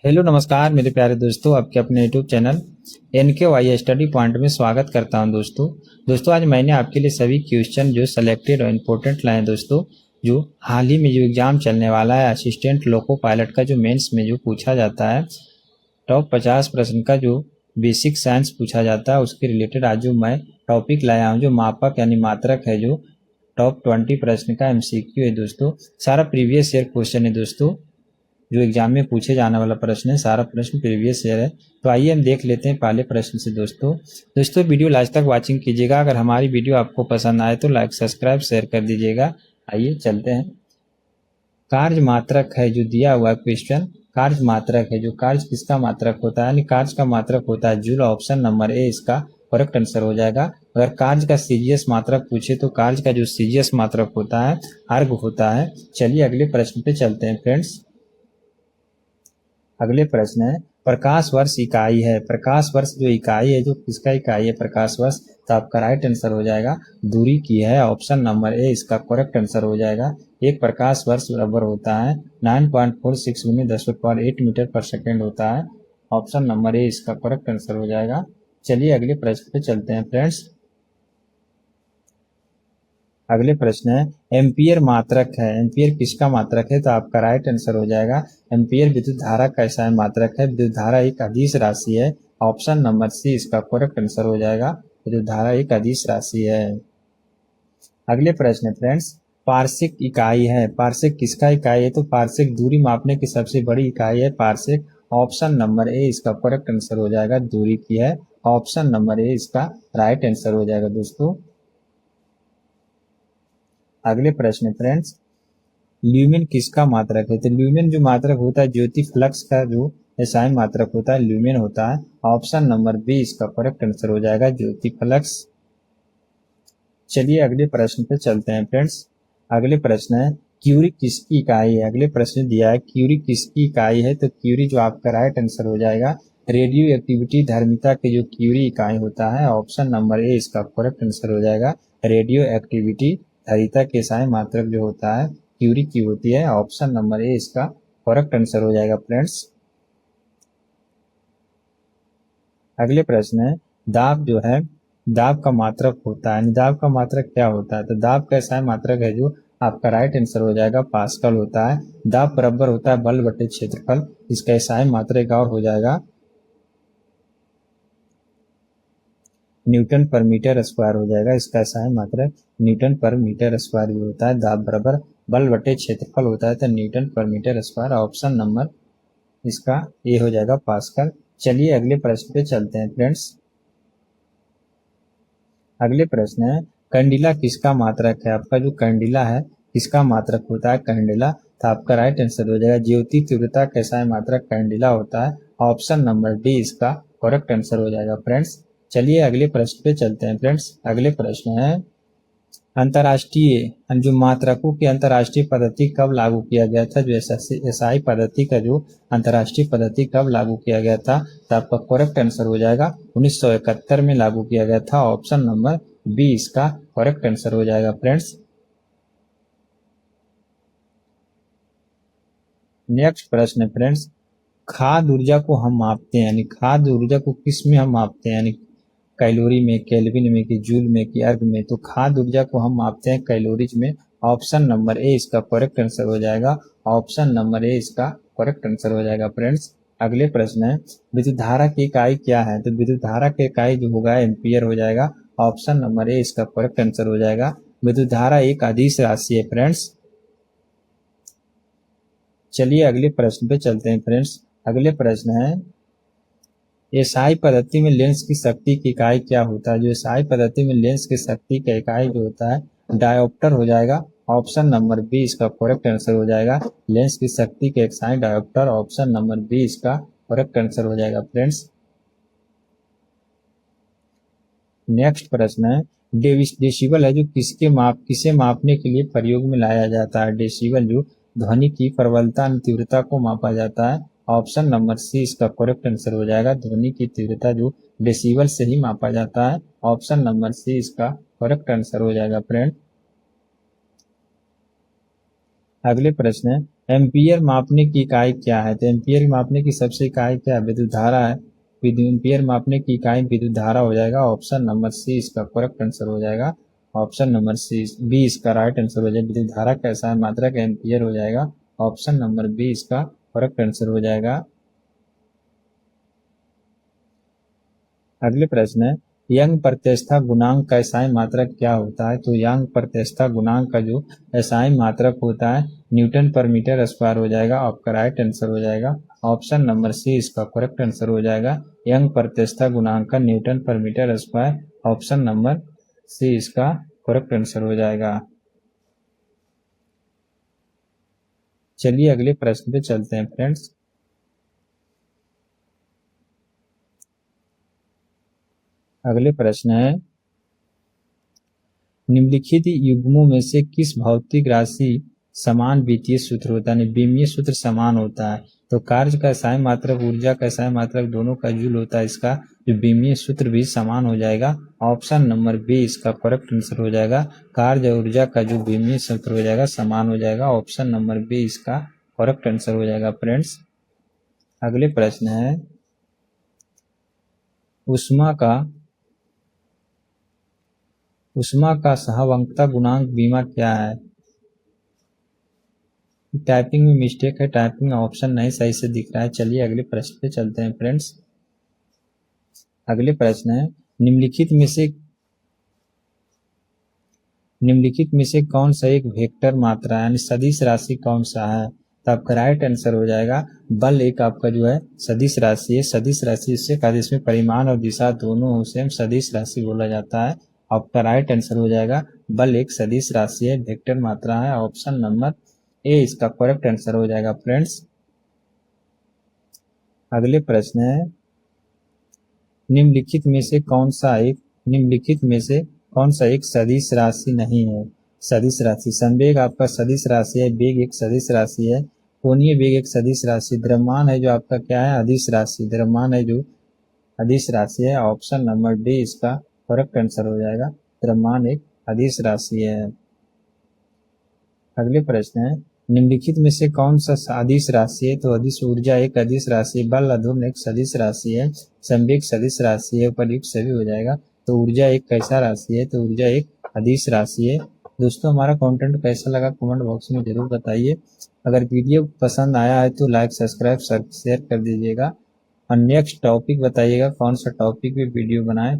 Hello नमस्कार मेरे प्यारे दोस्तों, आपके अपने YouTube channel NKY study point में स्वागत करता हूं। दोस्तों आज मैंने आपके लिए सभी क्वेश्चन जो सेलेक्टेड और इम्पोर्टेंट लाए हैं दोस्तों। जो हाल ही में जो एग्ज़ाम चलने वाला है असिस्टेंट लोको पायलट का, जो मेंस में जो पूछा जाता है टॉप 50 प्रश्न का जो बेसिक साइंस पूछा जाता है, उसके रिलेटेड आज जो मैं टॉपिक लाया हूँ, जो मापक यानी मात्रक है, जो टॉप 20 प्रश्न का MCQ है दोस्तों। सारा प्रीवियस ईयर क्वेश्चन है दोस्तों, जो एग्जाम में पूछे जाने वाला प्रश्न है, सारा प्रश्न प्रीवियस ईयर है। तो आइए हम देख लेते हैं पहले प्रश्न से दोस्तों वीडियो लास्ट तक वॉचिंग कीजिएगा। अगर हमारी वीडियो आपको पसंद आए तो लाइक सब्सक्राइब शेयर कर दीजिएगा। आइए चलते हैं। कार्य मात्रक है जो दिया हुआ क्वेश्चन, कार्य मात्रक है, जो कार्य किसका मात्रक होता है, यानी कार्य का मात्रक होता है जूल। ऑप्शन नंबर ए इसका करेक्ट आंसर हो जाएगा। अगर कार्य का सीजीएस मात्रक पूछे तो कार्य का जो सीजीएस मात्रक होता है अर्ग होता है। चलिए अगले प्रश्न पे चलते हैं फ्रेंड्स। अगले प्रश्न है प्रकाश वर्ष इकाई है। प्रकाश वर्ष जो इकाई है, जो किसका इकाई है प्रकाश वर्ष, तो आपका राइट आंसर हो जाएगा दूरी की है। ऑप्शन नंबर ए इसका करेक्ट आंसर हो जाएगा। एक प्रकाश वर्ष बराबर होता है 9.46 × 10⁸ मीटर पर सेकेंड होता है। ऑप्शन नंबर ए इसका करेक्ट आंसर हो जाएगा। चलिए अगले प्रश्न पे चलते हैं फ्रेंड्स। अगले प्रश्न है एम्पियर मात्रक है। एम्पियर किसका मात्रक है, तो आपका राइट आंसर हो जाएगा एम्पियर विद्युत धारा का ऐसा मात्रक है। विद्युत धारा एक अदिश राशि है। ऑप्शन नंबर सी इसका करेक्ट आंसर हो जाएगा। विद्युत धारा एक अदिश राशि है। अगले प्रश्न है फ्रेंड्स पार्शिक इकाई है। पार्शिक किसका इकाई है, तो पार्शिक दूरी मापने की सबसे बड़ी इकाई है पार्शिक। ऑप्शन नंबर ए इसका करेक्ट आंसर हो जाएगा, दूरी की है। ऑप्शन नंबर ए इसका राइट आंसर हो जाएगा दोस्तों। अगले प्रश्न फ्रेंड्स ल्यूमेन किसका मात्रक है, तो ल्यूमेन जो मात्रक होता है ज्योति फ्लक्स का जो एसआई मात्रक होता है ल्यूमेन होता है। ऑप्शन नंबर बी इसका करेक्ट आंसर हो जाएगा, ज्योति फ्लक्स। चलिए अगले प्रश्न पे चलते हैं फ्रेंड्स। अगले प्रश्न है क्यूरी किसकी इकाई है। अगले प्रश्न दिया है क्यूरी किसकी इकाई है, तो क्यूरी जो आपका राइट आंसर हो जाएगा रेडियो एक्टिविटी धर्मिता के जो क्यूरी इकाई होता है। ऑप्शन नंबर ए इसका करेक्ट आंसर हो जाएगा। रेडियो एक्टिविटी धरिता के एसआई मात्रक जो होता है क्यूरी की होती है। ऑप्शन नंबर ए इसका करेक्ट आंसर हो जाएगा फ्रेंड्स। अगले प्रश्न है दाब जो है, दाब का मात्रक होता है, दाब का मात्रक क्या होता है, तो दाब का ऐसा मात्रक है जो आपका राइट आंसर हो जाएगा पास्कल होता है। दाब बराबर होता है बल बटे क्षेत्रफल। इसका ऐसा मात्रक और हो जाएगा न्यूटन पर मीटर स्क्वायर हो जाएगा। इसका ऐसा है मात्रक न्यूटन पर मीटर स्क्वायर भी होता है। दाब बराबर बल बटे क्षेत्रफल होता है, तो Newton per metre square. Option number इसका ए हो जाएगा पास्कल। चलिए अगले प्रश्न पे चलते हैं फ्रेंड्स। अगले प्रश्न है कंडिला किसका मात्रक है। आपका जो कंडिला है किसका मात्रक होता है कंडिला, तो आपका राइट आंसर हो जाएगा ज्योति तीव्रता कैसा है मात्रक कंडिला होता है। ऑप्शन नंबर डी इसका करेक्ट आंसर हो जाएगा फ्रेंड्स। चलिए अगले प्रश्न पे चलते हैं फ्रेंड्स। अगले प्रश्न है अंतर्राष्ट्रीय जो मात्रकों की अंतर्राष्ट्रीय पद्धति कब लागू किया गया था। जो एसआई पद्धति का जो अंतर्राष्ट्रीय पद्धति कब लागू किया गया था, तो आपका करेक्ट आंसर हो जाएगा 1971 में लागू किया गया था। ऑप्शन नंबर बी इसका करेक्ट आंसर हो जाएगा फ्रेंड्स। नेक्स्ट प्रश्न है फ्रेंड्स खाद्य ऊर्जा को हम मापते हैं, यानी खाद्य ऊर्जा को किस में हम मापते हैं, यानी कैलोरी में, केल्विन में, कि जूल में, कि अर्ग में, तो खाद्य ऊर्जा को हम मापते हैं कैलोरीज में। ऑप्शन नंबर ए इसका करेक्ट आंसर हो जाएगा। ऑप्शन नंबर ए इसका करेक्ट आंसर हो जाएगा फ्रेंड्स। अगले प्रश्न है विद्युत धारा की इकाई क्या है, तो विद्युत धारा की इकाई जो होगा एम्पियर हो जाएगा। ऑप्शन नंबर ए इसका करेक्ट आंसर हो जाएगा। विद्युत धारा एक अदिश राशि है फ्रेंड्स। चलिए अगले प्रश्न पे चलते हैं फ्रेंड्स। अगले प्रश्न है एसआई पद्धति में लेंस की शक्ति की इकाई क्या होता है। जो एसआई पद्धति में लेंस की शक्ति का इकाई जो होता है डायोप्टर हो जाएगा। ऑप्शन नंबर बी इसका करेक्ट आंसर हो जाएगा। लेंस की शक्ति का इकाई डायोप्टर। ऑप्शन नंबर बी इसका करेक्ट आंसर हो जाएगा फ्रेंड्स। नेक्स्ट प्रश्न है डेसिबल है जो किसे मापने के लिए प्रयोग में लाया जाता है। डेसिबल जो ध्वनि की प्रबलता तीव्रता को मापा जाता है। ऑप्शन नंबर सी इसका करेक्ट आंसर हो जाएगा। ध्वनि की तीव्रता जो डेसिबल से ही मापा जाता है। ऑप्शन नंबर सी इसका करेक्ट आंसर हो जाएगा फ्रेंड। अगले प्रश्न है एम्पियर मापने की इकाई क्या है? तो एम्पियर मापने की सबसे इकाई क्या है? विद्युत धारा है। विद्युत एम्पियर मापने की इकाई विद्युत धारा हो जाएगा। ऑप्शन नंबर सी इसका करेक्ट आंसर हो जाएगा। ऑप्शन नंबर सी बी इसका राइट आंसर हो जाएगा। विद्युत धारा कैसा है मात्रक एम्पियर हो जाएगा। ऑप्शन नंबर बी इसका करेक्ट आंसर हो जाएगा। अगले प्रश्न है, यंग प्रत्यस्थता गुणांक का एसआई मात्रक क्या होता है? तो यंग प्रत्यस्थता गुणांक का जो एसआई मात्रक होता है न्यूटन पर मीटर स्क्वायर हो जाएगा। आपका राइट आंसर हो जाएगा। ऑप्शन नंबर सी इसका करेक्ट आंसर हो जाएगा। यंग प्रत्यस्थता गुणांक का newton per metre square. Option number C इसका करेक्ट आंसर हो जाएगा। चलिए अगले प्रश्न पे चलते हैं फ्रेंड्स। अगले प्रश्न है, निम्नलिखित युग्मों में से किस भौतिक राशि समान वित्तीय सूत्र होता है? विमीय सूत्र समान होता है। तो कार्य का एसआई मात्रक ऊर्जा का एसआई मात्रक दोनों का जूल होता है। इसका जो विमीय सूत्र भी समान हो जाएगा। ऑप्शन नंबर बी इसका करेक्ट आंसर हो जाएगा। कार्य और ऊर्जा का जो विमीय सूत्र हो जाएगा समान हो जाएगा। ऑप्शन नंबर बी इसका करेक्ट आंसर हो जाएगा फ्रेंड्स। अगले प्रश्न है, उष्मा का सहवंकता गुणांक बीमा क्या है? टाइपिंग में मिस्टेक है। टाइपिंग ऑप्शन नहीं सही से दिख रहा है। चलिए अगले प्रश्न पे चलते हैं फ्रेंड्स। अगले प्रश्न है, निम्नलिखित में से कौन सा एक वेक्टर मात्रा यानी सदिश राशि कौन सा है? तो आपका राइट आंसर हो जाएगा बल एक आपका जो है सदिश राशि है। सदिश राशि इससे कहा जिसमें परिमाण और दिशा दोनों हो सेम सदिश राशि बोला जाता है। आपका राइट आंसर हो जाएगा बल एक सदिश राशि है, वेक्टर मात्रा है। ऑप्शन नंबर ए इसका करेक्ट आंसर हो जाएगा फ्रेंड्स। अगले प्रश्न है, निम्नलिखित में से कौन सा एक सदिश राशि नहीं है? सदिश राशि संवेग आपका सदिश राशि है। वेग एक सदिश राशि है। कोणीय वेग एक सदिश राशि। द्रव्यमान है जो आपका क्या है? अदिश राशि। द्रव्यमान है जो अदिश राशि है। ऑप्शन नंबर डी इसका करेक्ट आंसर हो जाएगा। द्रव्यमान एक अदिश राशि है। अगले प्रश्न है, निम्नलिखित में से कौन सा अदिश राशि है? तो अदिश ऊर्जा एक अदिश राशि, बल अधूर्ण एक सदिश राशि है, संवेग सदिश राशि है, उपयुक्त सभी हो जाएगा। तो ऊर्जा एक कैसा राशि है? तो ऊर्जा एक अदिश राशि है। दोस्तों हमारा कंटेंट कैसा लगा कमेंट बॉक्स में जरूर बताइए। अगर वीडियो पसंद आया है तो लाइक सब्सक्राइब शेयर कर दीजिएगा। और नेक्स्ट टॉपिक बताइएगा कौन सा टॉपिक पे वीडियो बनाए।